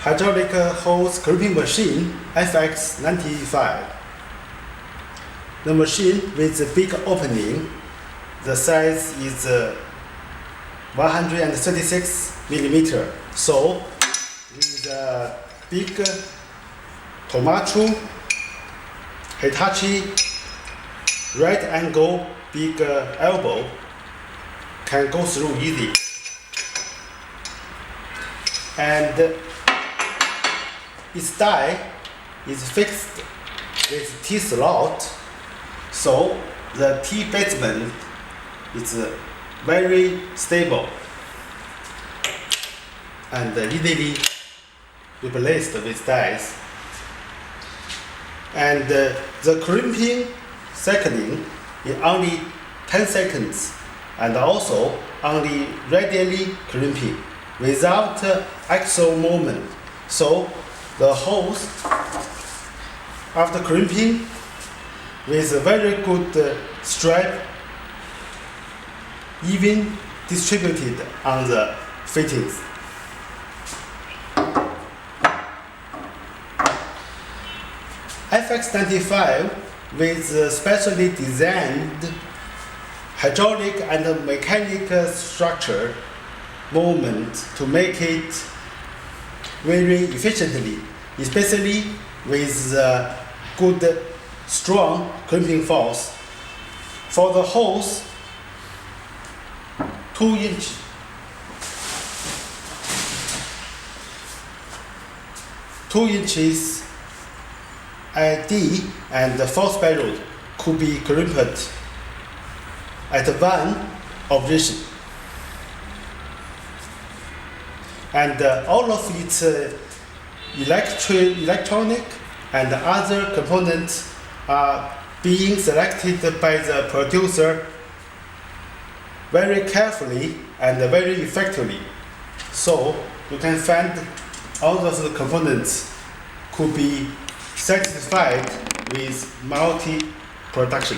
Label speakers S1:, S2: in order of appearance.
S1: hydraulic hose crimping machine FX95. The machine with a big opening. The size is 136 millimeter. So with a big Tomachu, Hitachi, right angle, big elbow can go through easy. And its die is fixed with T-slot, so the T-basement is very stable and easily replaced with dies. And the crimping cycling is only 10 seconds and also only radially crimping without axial movement. So the hose after crimping with a very good stripe even distributed on the fittings. FX95 with specially designed hydraulic and mechanical structure movement to make it very efficiently, especially with good strong crimping force. For the hose, 2 inches ID and the 4 spiral could be crimped at one operation. And all of its electronic and other components are being selected by the producer very carefully and very effectively. So you can find all of the components could be satisfied with multi-production.